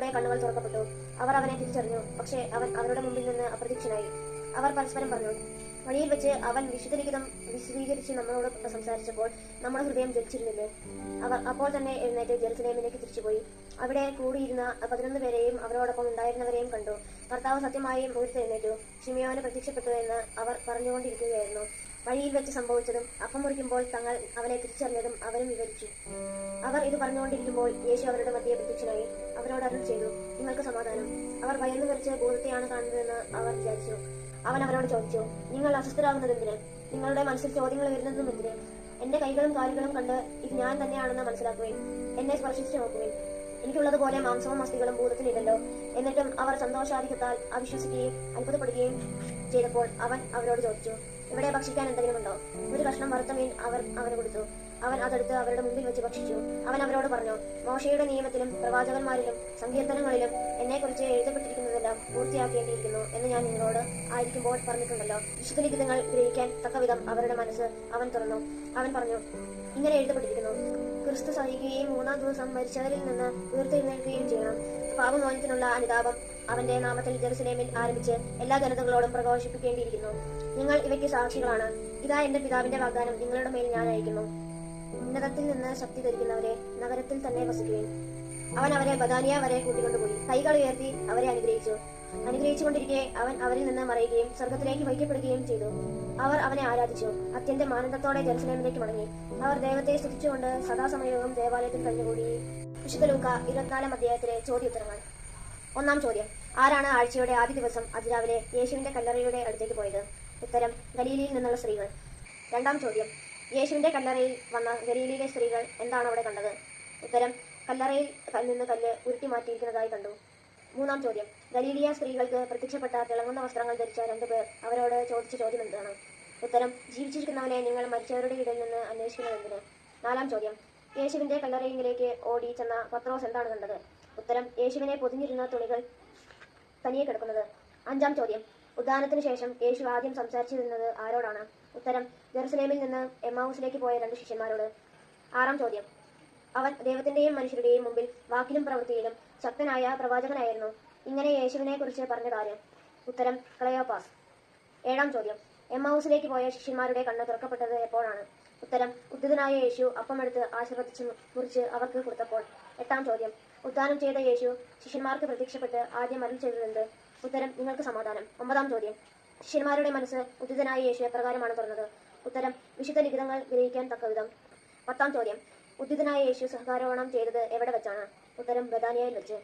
അവരുടെ കണ്ണുകൾ തുറക്കപ്പെട്ടു. അവർ അവനെ തിരിച്ചറിഞ്ഞു. പക്ഷേ അവൻ അവരുടെ മുമ്പിൽ നിന്ന് അപ്രത്യക്ഷനായി. അവർ പരസ്പരം പറഞ്ഞു, വഴിയിൽ വെച്ച് അവൻ വിശുദ്ധ ലിഖിതം വിശദീകരിച്ച് നമ്മളോട് സംസാരിച്ചപ്പോൾ നമ്മുടെ ഹൃദയം ജ്വലിച്ചിരുന്നില്ലേ? അവർ അപ്പോൾ തന്നെ എഴുന്നേറ്റ് ജെറുസലേമിലേക്ക് തിരിച്ചുപോയി. അവിടെ കൂടിയിരുന്ന 11 പേരെയും അവരോടൊപ്പം ഉണ്ടായിരുന്നവരെയും കണ്ടു. കർത്താവ് സത്യമായും ഉയർത്തെഴുന്നേറ്റു, ശിമിയോന് പ്രത്യക്ഷപ്പെട്ടു എന്ന് അവർ പറഞ്ഞുകൊണ്ടിരിക്കുകയായിരുന്നു. വഴിയിൽ വെച്ച് സംഭവിച്ചതും അപ്പം മുറിക്കുമ്പോൾ തങ്ങൾ അവനെ തിരിച്ചറിഞ്ഞതും അവരും വിവരിച്ചു. അവർ ഇത് പറഞ്ഞുകൊണ്ടിരിക്കുമ്പോൾ യേശു അവരുടെ മധ്യേ പ്രത്യക്ഷനായി അവരോട് അരുൾ ചെയ്തു, നിങ്ങൾക്ക് സമാധാനം. അവർ ഭയന്നു വിറച്ച് ഭൂതത്തെയാണ് കാണുന്നതെന്ന് അവർ വിചാരിച്ചു. അവൻ അവരോട് ചോദിച്ചു, നിങ്ങൾ അസ്വസ്ഥരാകുന്നതെന്തിന്? നിങ്ങളുടെ മനസ്സിൽ ചോദ്യങ്ങൾ വരുന്നതും എന്തിന്? എന്റെ കൈകളും കാലുകളും കണ്ട് ഇത് ഞാൻ തന്നെയാണെന്ന് മനസ്സിലാക്കുവേൻ. എന്നെ സ്പർശിച്ചു നോക്കുവേൻ. എനിക്കുള്ളതുപോലെ മാംസവും അസ്ഥികളും ഭൂതത്തിനില്ലല്ലോ. എന്നിട്ടും അവർ സന്തോഷാധിക്യത്താൽ അവിശ്വസിക്കുകയും അത്ഭുതപ്പെടുകയും ചെയ്തപ്പോൾ അവൻ അവരോട് ചോദിച്ചു, ഇവിടെ ഭക്ഷിക്കാൻ എന്തെങ്കിലും ഉണ്ടോ? ഒരു കഷ്ണം വറുത്ത മീൻ അവർ അവന് കൊടുത്തു. അവൻ അതെടുത്ത് അവരുടെ മുമ്പിൽ വെച്ച് ഭക്ഷിച്ചു. അവൻ അവരോട് പറഞ്ഞു, മോശയുടെ നിയമത്തിലും പ്രവാചകന്മാരിലും സങ്കീർത്തനങ്ങളിലും എന്നെക്കുറിച്ച് എഴുതപ്പെട്ടിരിക്കുന്നതെല്ലാം പൂർത്തിയാക്കേണ്ടിയിരിക്കുന്നു എന്ന് ഞാൻ നിങ്ങളോട് ആയിരിക്കുമ്പോൾ പറഞ്ഞിട്ടുണ്ടല്ലോ. വിശുദ്ധ ലിഖിതങ്ങൾ ഗ്രഹിക്കാൻ തക്കവിധം അവരുടെ മനസ്സ് അവൻ തുറന്നു. അവൻ പറഞ്ഞു, ഇങ്ങനെ എഴുതപ്പെട്ടിരിക്കുന്നു, ക്രിസ്തു സഹിക്കുകയും 3-ാം ദിവസം മരിച്ചവരിൽ നിന്ന് ഉയർത്തെഴുന്നേൽക്കുകയും ചെയ്യണം. പാപമോചനത്തിനുള്ള അനുതാപം അവന്റെ നാമത്തിൽ ജെറുസലേമിൽ ആരംഭിച്ച് എല്ലാ ജനതകളോടും പ്രഘോഷിപ്പിക്കേണ്ടിയിരിക്കുന്നു. നിങ്ങൾ ഇവയ്ക്ക് സാക്ഷികളാണ്. ഇതാ എന്റെ പിതാവിന്റെ വാഗ്ദാനം നിങ്ങളുടെ മേൽ ഞാൻ അയക്കുന്നു. ഉന്നതത്തിൽ നിന്ന് ശക്തി ധരിക്കുന്നവരെ നഗരത്തിൽ തന്നെ വസിക്കുകയും. അവൻ അവരെ ബദാനിയ വരെ കൂട്ടിക്കൊണ്ടുപോയി കൈകൾ ഉയർത്തി അവരെ അനുഗ്രഹിച്ചുകൊണ്ടിരിക്കെ അവൻ അവരിൽ നിന്ന് മറയുകയും സ്വർഗത്തിലേക്ക് വഹിക്കപ്പെടുകയും ചെയ്തു. അവർ അവനെ ആരാധിച്ചു. അത്യന്തം ആനന്ദത്തോടെ ജെറുസലേമിലേക്ക് മടങ്ങി. അവർ ദൈവത്തെ സ്തുതിച്ചുകൊണ്ട് സദാസമയവും ദേവാലയത്തിൽ കഴിഞ്ഞുകൂടി. വിശുദ്ധ ലൂക്ക 24-ാം അധ്യായത്തിലെ ചോദ്യോത്തരങ്ങൾ. 1-ാം ചോദ്യം, ആരാണ് ആഴ്ചയുടെ ആദ്യ ദിവസം അതിരാവിലെ യേശുവിന്റെ കല്ലറയുടെ അടുത്തേക്ക് പോയത്? ഉത്തരം, ഗലീലയിൽ നിന്നുള്ള സ്ത്രീകൾ. 2-ാം ചോദ്യം, യേശുവിന്റെ കല്ലറയിൽ വന്ന ഗലീലയിലെ സ്ത്രീകൾ എന്താണ് അവിടെ കണ്ടത്? ഉത്തരം, കല്ലറയിൽ നിന്ന് കല്ല് ഉരുട്ടി മാറ്റിയിരിക്കുന്നതായി കണ്ടു. 3-ാം ചോദ്യം, ഗലീലിയ സ്ത്രീകൾക്ക് പ്രത്യക്ഷപ്പെട്ട തിളങ്ങുന്ന വസ്ത്രങ്ങൾ ധരിച്ച 2 പേർ അവരോട് ചോദിച്ച ചോദ്യം എന്താണ്? ഉത്തരം, ജീവിച്ചിരിക്കുന്നവനെ നിങ്ങൾ മരിച്ചവരുടെ ഇടയിൽ നിന്ന് അന്വേഷിക്കുന്നതെന്തിന്? 4-ാം ചോദ്യം, യേശുവിന്റെ കല്ലറയിലേക്ക് ഓടി ചെന്ന പത്രോസ് എന്താണ് കണ്ടത്? ഉത്തരം, യേശുവിനെ പൊതിഞ്ഞിരുന്ന തുണികൾ തനിയെ കിടക്കുന്നത്. 5-ാം ചോദ്യം, ഉദ്ധാനത്തിന് ശേഷം യേശു ആദ്യം സംസാരിച്ചിരുന്നത് ആരോടാണ്? ഉത്തരം, ജെറുസലേമിൽ നിന്ന് എമ്മാവൂസിലേക്ക് പോയ 2 ശിഷ്യന്മാരോട്. 6-ാം ചോദ്യം, അവൻ ദൈവത്തിന്റെയും മനുഷ്യരുടെയും മുമ്പിൽ വാക്കിലും പ്രവൃത്തിയിലും ശക്തനായ പ്രവാചകനായിരുന്നു. ഇങ്ങനെ യേശുവിനെ കുറിച്ച് പറഞ്ഞതാര്? ഉത്തരം, ക്ലയോപ്പാസ്. 7-ാം ചോദ്യം, എമ്മാവൂസിലേക്ക് പോയ ശിഷ്യന്മാരുടെ കണ്ണ് തുറക്കപ്പെട്ടത് എപ്പോഴാണ്? ഉത്തരം, ഉദ്ധിതനായ യേശു അപ്പമെടുത്ത് ആശീർവദിച്ച് മുറിച്ച് അവർക്ക് കൊടുത്തപ്പോൾ. 8-ാം ചോദ്യം, ഉദ്ധാനം ചെയ്ത യേശു ശിഷ്യന്മാർക്ക് പ്രത്യക്ഷപ്പെട്ട് ആദ്യം അരുൾ ചെയ്തതെന്ത്? ഉത്തരം, നിങ്ങൾക്ക് സമാധാനം. 9-ാം ചോദ്യം, ശിഷ്യന്മാരുടെ മനസ്സ് ഉദ്ധിതനായ യേശു എപ്രകാരമാണ് തുറന്നത്? ഉത്തരം, വിശുദ്ധ ലിഖിതങ്ങൾ ഗ്രഹിക്കാൻ തക്കവിധം. 10-ാം ചോദ്യം, ഉദ്ധിതനായ യേശു സഹകാരോഹണം ചെയ്തത് എവിടെ വെച്ചാണ്? ഉത്തരം, ബദാനിയയിൽ വെച്ച്.